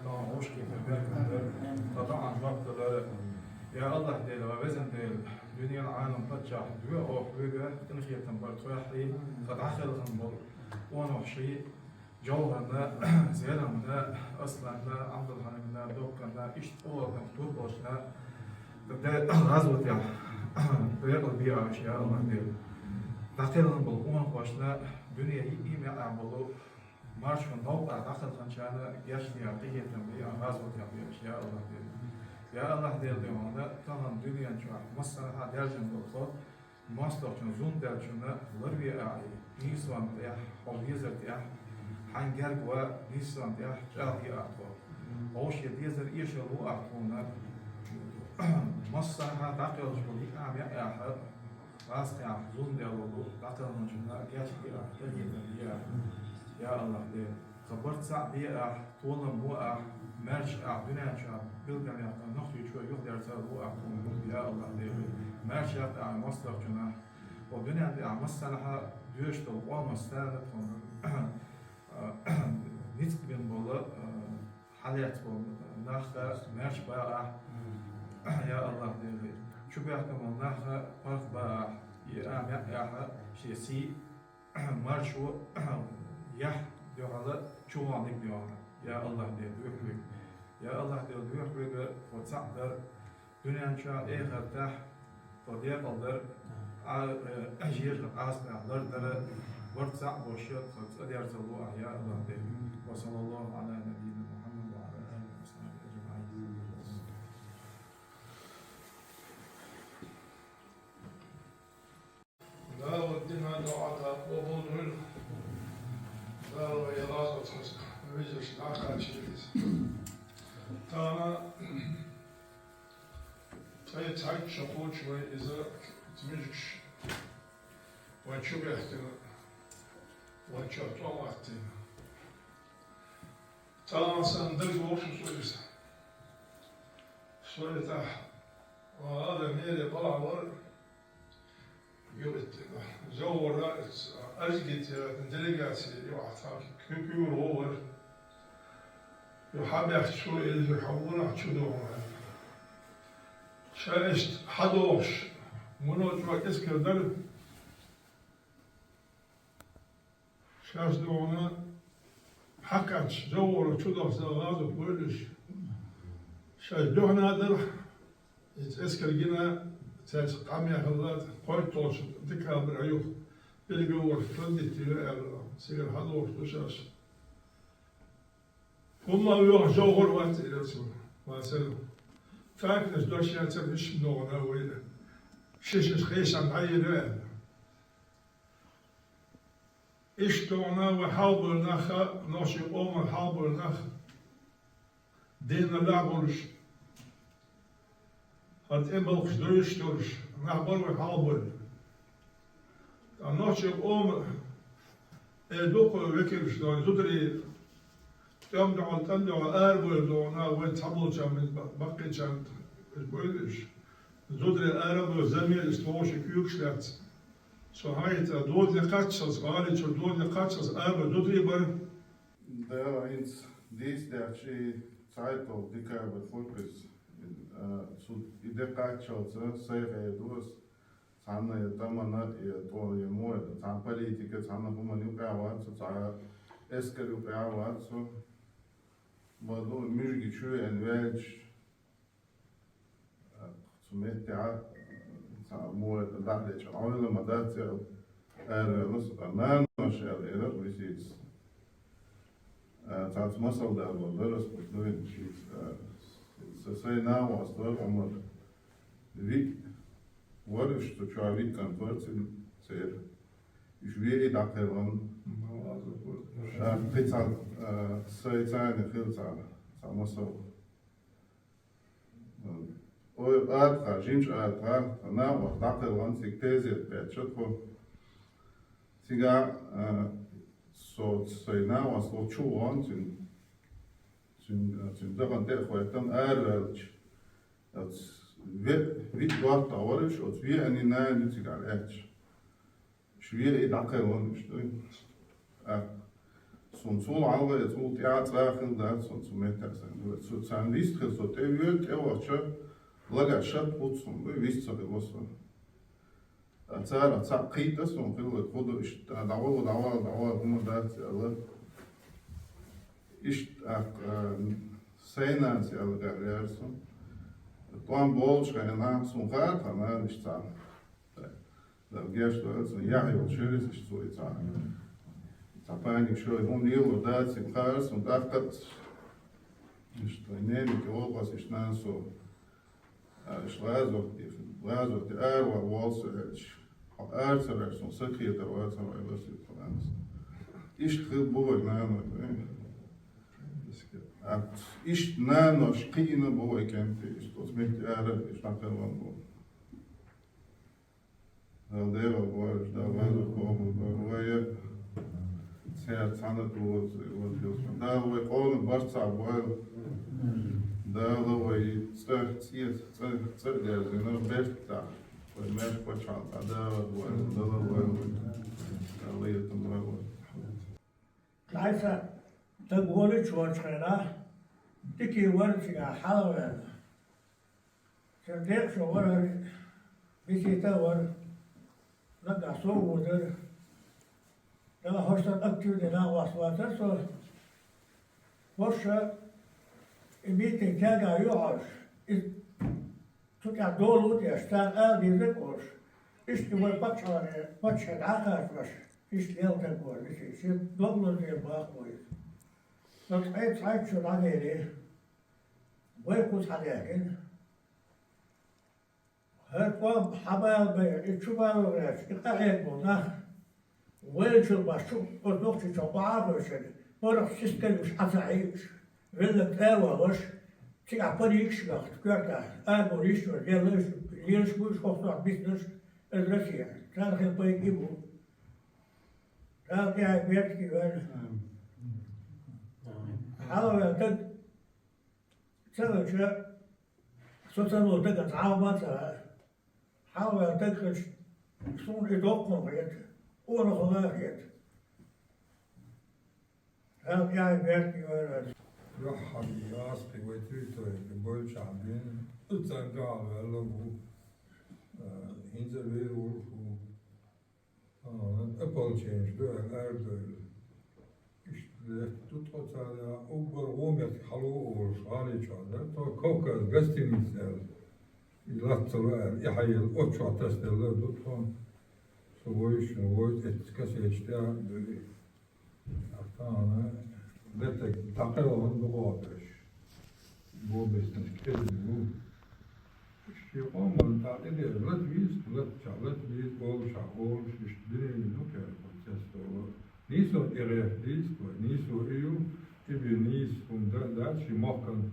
طبعا وش كيف البركة طبعا وقت يا الله ديل وزن ديل دنيا العالم تجاه دوا أو حوجة تنخية تنبر توحي قد عخل خنبر ونوحشي جوهرنا زيادنا أصلنا عبد الحنيننا دوكنا إيش أول كم توربوشنا تبدأ غزوة يا طريق البيئة أشياء الله ديل داخلنا بالقوان خوشنا دنيا يقيم يعملوا مارش من موقع داخل خنشانا يشني عقية تنبيع غزوة يا أشياء الله ديل يا الله ديل ديوانا كان دنيا نشوف مصلحة درجة بالخط مصلحة زون درجة لربي أعي نيسوان تيح حويزر تيح حنجر و نيسوان تيح جاهي أعطوا أوش يديزر إيشلو أعطونا مصلحة داخل جبلي أعم يأحد راسك عم زون ديالو داخل نشوفنا يشكي أعطيه يا الله ديل خبرت ساعة بيئة طول موقع مرش دنيا شاب بلغم يقطع نخطي شوي يقدر تسوي يا الله ديل مرش يقطع مصدر جنا ودنيا دي مصلحة دوش تلقوا مستند نيت بين بولا حالات بول ناخذ مرش بقى يا الله ديل شو بيحكم ناخذ فرق بقى يا شيء سي مرشو يح ديوغالا شو عندك ديوغالا يا الله ديل ويحبك يا الله ديل ويحبك وتصعد دنيا إن شاء إيه غرتاح فضيق الدر أجير أسمع در ورتصع بوشيط فتصدر زلوا يا الله ديل وصلى الله على نبينا محمد وعلى آله وصحبه أجمعين. لا ودنا دعاء قبول لا ويراد ويجرش العقل شيء تانا تعيد شقول شوي إذا تمجش وتشوف يحتنا وتشوف طوعتنا تانا سندرج وش شوي تاح وهذا ميري طلع ورد يوت زور أجد دلجاتي يوعثاك كيور هو يحب يحشو اللي يحولنا تشدوه شايشت حدوش منو جوا كسكر درب شاش دونا حكاش زور تشدوه زغاز وكلش شاش دونا در يتسكر جنا تاس قامي خلات قوي توش ذكر بالعيوب اللي بيور فردت سير حضور توشاش هم يروح جوهر وقت إلى سو ما سلم فاكنش دوش يعتبرش نوعنا ويلا شيش خيش عن عيل إيش تونا وحاول نخا ناشي أم حاول نخ دين اللعبورش هاد إمبلخش درش نحبر وحاول ناشي أم دوق وكيفش دون زدري يوم دعوة تندعو أربل دونا ويتحبل جامد بقي جامد بقولش زدري أربل زميل استوش كيوكشلات سو هايت دود لقاتشز غالي شو دود لقاتشز أربل زدري بر Der ins dies der Zeit auf die Kerbe Volkes so die Dekatschos sehr dus Sanna tamana to je moje tam politike sanna humani uprava so tsara esker uprava so bodo mirgi chu en welch sumeta sa moje da de chaule madat nus aman shel era visit tats masal da bodos doing so say now was the umar week what is to try to convert in said ich will da kein pizza sai eine filter samo so art jinch art na was da kein sich teze pečat po siga so sai na was so chu on zum da kan der khoetan dat wie dort dauerisch und wie eine neue Nützigarette. Schwierig, danke und sul alve sul teatr da sul metasen sul san list so te wird ewacha laga shat putsun be vist so was atsara tsaqita so qil khodo ish dawa humadat ala ish seinans alga gerson Plan bolschka na so gaat na nicht sagen da gehst du also ja ich schön ist so jetzt sagen Запаник что он делал да симхарс und aftat что не не образ ist на so schwazo die Erwa was Arzer so sekreter was was ist Franz ist geboren ist na no schkina boy kennt ist das mit ist nach dem der war da war kommen war sehr zahnet was da war ohne Barca war da war start der no best da weil mehr почал da war da лет много Leider der Wolle Schwarzenegger dicke Wurzeln haben. Der schon war bis da war da so wurde da hast du aktiv da was so was im Meeting Tag Jahr ist tut ja dolu der Stadt diese Kurs ist die wohl Patschere was ist der wohl ist doppelt der Bach Dat tijd zo lang geleden, waar goed had ik het kwam habal bij het zomaar weer. Ik ga het moeten. Wel zo was zo, wat nog iets op aarde zijn. Maar dat systeem is afhankelijk. Wil het wel was, ik heb er niks gedacht. Kijk daar, aangoricht wordt, heel goed schoot naar business en Rusland. Daar geen paar keer moet. Daar ga ik werken wel. However, that church, so some take a however, that is soon a document, or a work. How can I get you? Ja, حبيبي بويتو بقول شعبين تتنقع على لو هنزل بيرو أبل تشينج دو الأرض tutto c'era uomo حلو شغالي شغال تو كوكا بستنيسل يلاتر يحيي الأوتشو تستل دوتو سويش اتكسيش تا أنا لتك تقريبا بقابش بو بستنش كده بو يقوم التعقيد لتويز بول شغول شدني نوكر تستل Niet zo erg is, niet zo heel, ik ben niet van dat je mag een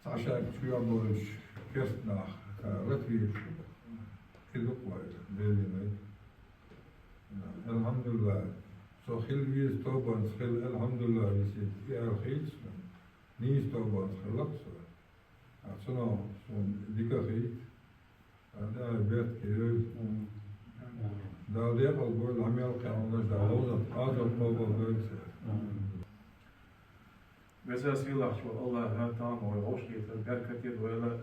Sasha Kuyamo's kerstdag, Latvië, is ook wel, alhamdulillah. Zo heel wie is toban, heel alhamdulillah, is het erg iets, niet toban, gelukkig zo. Zo'n dikke giet, daar werd geheeld. Da der wohl Amerika und da also Problem. بس أسئلة شو الله هاتان ويعوشي البركة ولا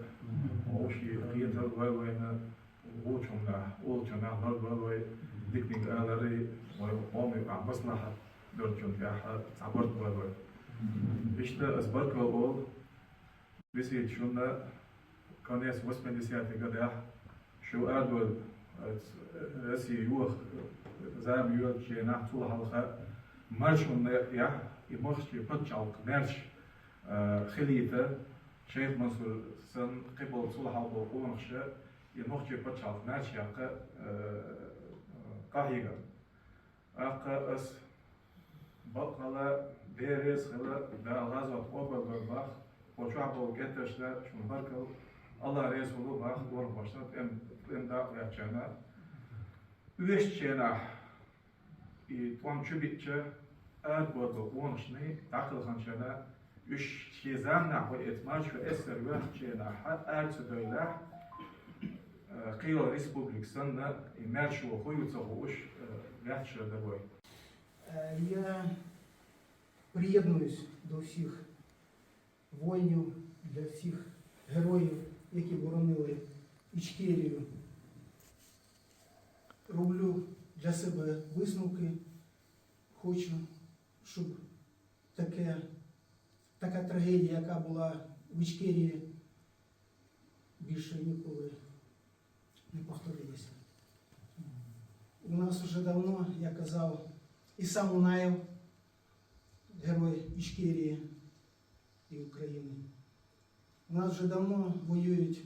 وعوشي قيد ولا ووشنا ووشنا ولا ديكنيك ألري وقومي عم مصلحة دورجون في أحد تعبرت ولا إشتا أسبرك ولا بس يتشونا كان يس وسمن ديسياتي قدح شو أدول رسي يوخ زام يوخ شيء نحصل حلقة مرشون يا يمخش يبتشالق مرش خليته شيخ منصور سن قبل صلح البقونخش يمخش يبتشالق مرش ياق قاهيغا أق أس بقلا ديرس خلا دا غازات أوبر بخ وشعبه جتشنا شو بركل الله رسوله بخ وربشت إم دا يحجنا ويشجنا يتوان شبيتش أربعة وانشني داخل خنشنا إيش شيزان نحو إتماش وإسر ويحجنا حتى أرتدويله قيل ريسبوبليك سنة يمرش وخيوت صغوش يحجر دبوي. يا приєднуюсь до всіх воїнів, для всіх героїв, які боронили Ічкерію. Роблю для себе висновки. Хочу, щоб така трагедія, яка була в Ічкерії, більше ніколи не повторилася. У нас вже давно, я казав, Іса Мунаєв, герой Ічкерії і України. У нас вже давно воюють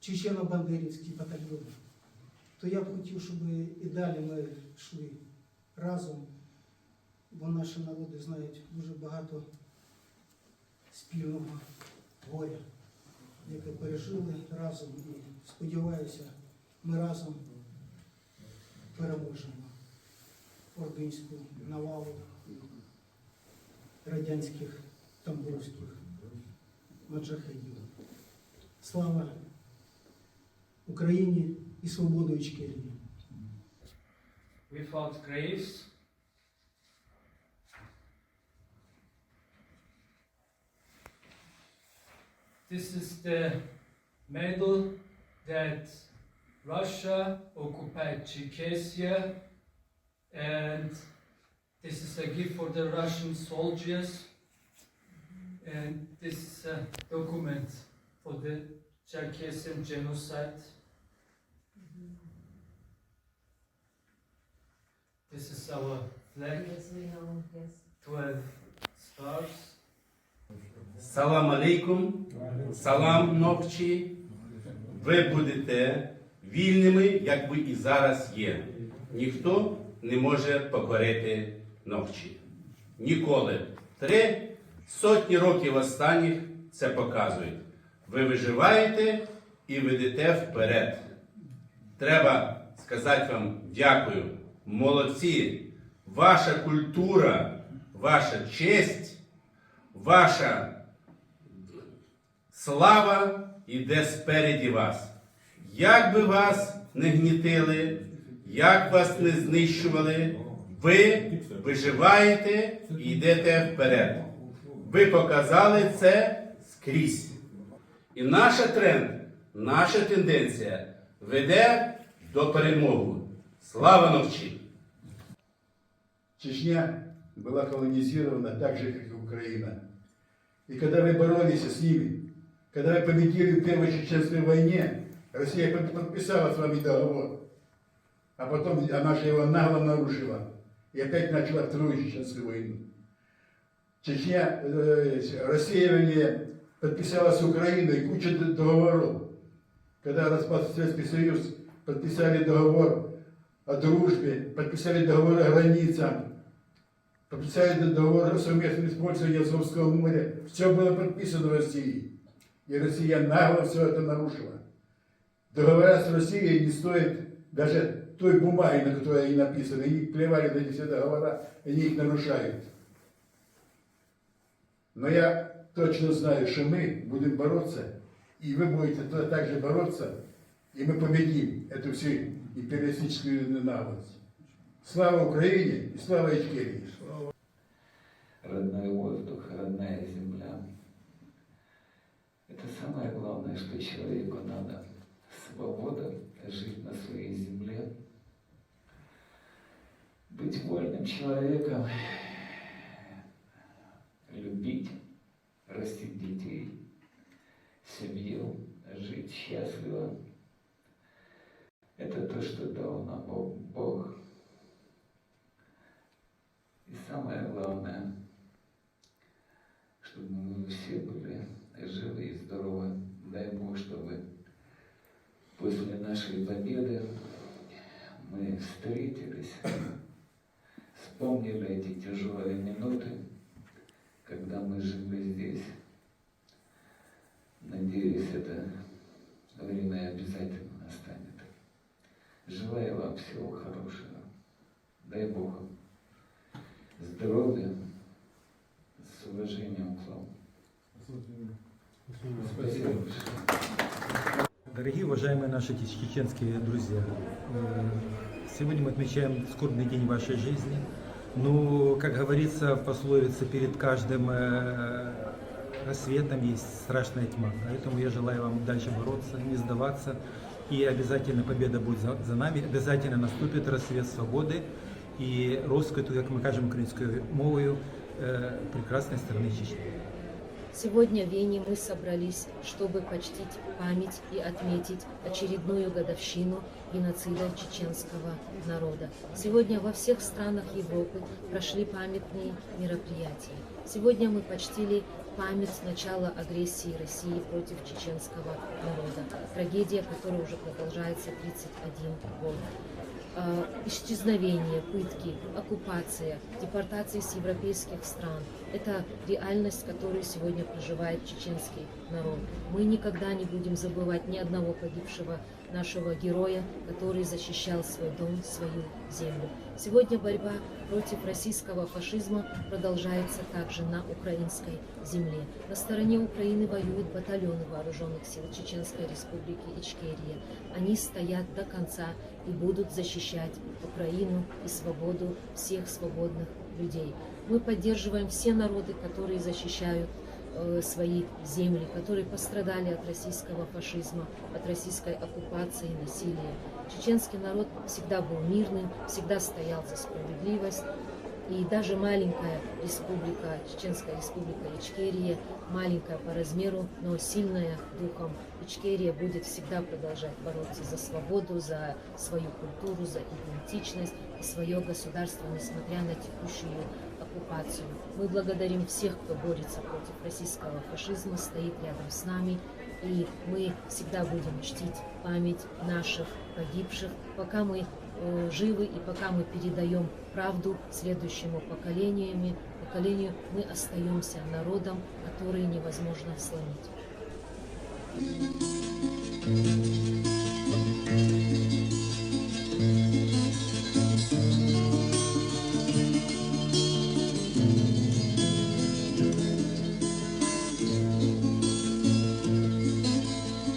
чечено-бандерівські батальйони. То я б хотів, щоб і далі ми йшли разом, бо наші народи знають дуже багато спільного горя, яке пережили разом. І сподіваюся, ми разом переможемо ординську навалу радянських тамбовських маджахедів. Слава Україні і свободу Ічкерії! Without graves, this is the medal that Russia occupied Czechoslovakia, and this is a gift for the Russian soldiers, and this is a document for the Cherkessian genocide. This is our flag, Yes, we know, yes. 12 stars. Салам алейкум, салам нокчі. Ви будете вільними, як ви і зараз є. Ніхто не може покорити нокчі. Ніколи. 300 років останніх це показують. Ви виживаєте і ведете вперед. Треба сказати вам дякую. Молодці. Ваша культура, ваша честь, ваша слава йде спереді вас. Як би вас не гнітили, як вас не знищували, ви виживаєте і йдете вперед. Ви показали це скрізь. І наш тренд, наша тенденція веде до перемоги. Слава Новчі! Чечня была колонизирована так же, как и Украина. И когда вы боролись с ними, когда вы победили в Первой Чеченской войне, Россия подписала с вами договор. А потом она же его нагло нарушила. И опять начала Вторую Чеченскую войну. Россия, вернее, подписала с Украиной кучу договоров. Когда распался Советский Союз, подписали договор о дружбе, подписали договор о границах, подписали договор о совместном использовании Азовского моря. Все было подписано в России. И Россия нагло все это нарушила. Договора с Россией не стоят даже той бумаги, на которой они написаны. Они плевали на эти все договора, они их нарушают. Но я точно знаю, что мы будем бороться, и вы будете также бороться, и мы победим эту всю империалистическую наглость. Слава Украине и слава Ичкерии! Родной воздух, родная земля. Это самое главное, что человеку надо. Свобода жить на своей земле, быть вольным человеком, любить, растить детей, семью, жить счастливо. Это то, что дал нам Бог. И самое главное, чтобы мы все были живы и здоровы. Дай Бог, чтобы после нашей победы мы встретились, вспомнили эти тяжелые минуты, когда мы жили здесь. Надеюсь, это время обязательно настанет. Желаю вам всего хорошего. Дай Бог вам здоровья, с уважением к вам. Спасибо большое. Дорогие, уважаемые наши чеченские друзья, сегодня мы отмечаем скорбный день вашей жизни. Ну, как говорится в пословице, перед каждым рассветом есть страшная тьма. Поэтому я желаю вам дальше бороться, не сдаваться. И обязательно победа будет за нами. Обязательно наступит рассвет свободы и розквіту, як ми кажемо українською мовою, прекрасной страны Чечни. Сегодня в Вене мы собрались, чтобы почтить память и отметить очередную годовщину геноцида чеченского народа. Сегодня во всех странах Европы прошли памятные мероприятия. Сегодня мы почтили память начала агрессии России против чеченского народа. Трагедия, которая уже продолжается 31 год. Исчезновение, пытки, оккупация, депортации с европейских стран – это реальность, которую сегодня проживает чеченский народ. Мы никогда не будем забывать ни одного погибшего нашего героя, который защищал свой дом, свою землю. Сегодня борьба против российского фашизма продолжается также на украинской земле. На стороне Украины воюют батальоны вооруженных сил Чеченской Республики Ичкерия. Они стоят до конца и будут защищать Украину и свободу всех свободных людей. Мы поддерживаем все народы, которые защищают свои земли, которые пострадали от российского фашизма, от российской оккупации и насилия. Чеченский народ всегда был мирным, всегда стоял за справедливость. И даже маленькая республика, Чеченская Республика Ичкерия, маленькая по размеру, но сильная духом, Ичкерия будет всегда продолжать бороться за свободу, за свою культуру, за идентичность и свое государство, несмотря на текущую оккупацию. Мы благодарим всех, кто борется против российского фашизма, стоит рядом с нами, и мы всегда будем чтить память наших погибших, пока мы живы и пока мы передаем правду следующему поколению, мы остаемся народом, который невозможно сломить.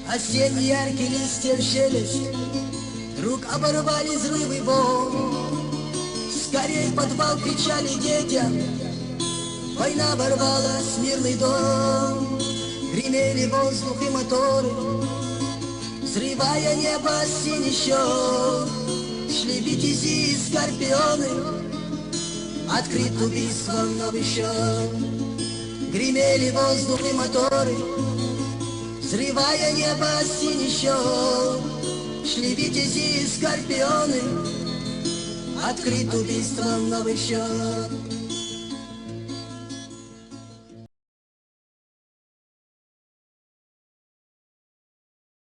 Осенние яркие листья в шелест, вдруг оборвали взрывы волн. Скорей в подвал кричали детям, война ворвалась в мирный дом. Гремели воздух и моторы, взрывая небо синий щек. Шли витязи и скорпионы, открыт убийством новый счет. Гремели воздух и моторы, взрывая небо синий щек. Шли витязи и скорпионы, открыт убийством новый счет.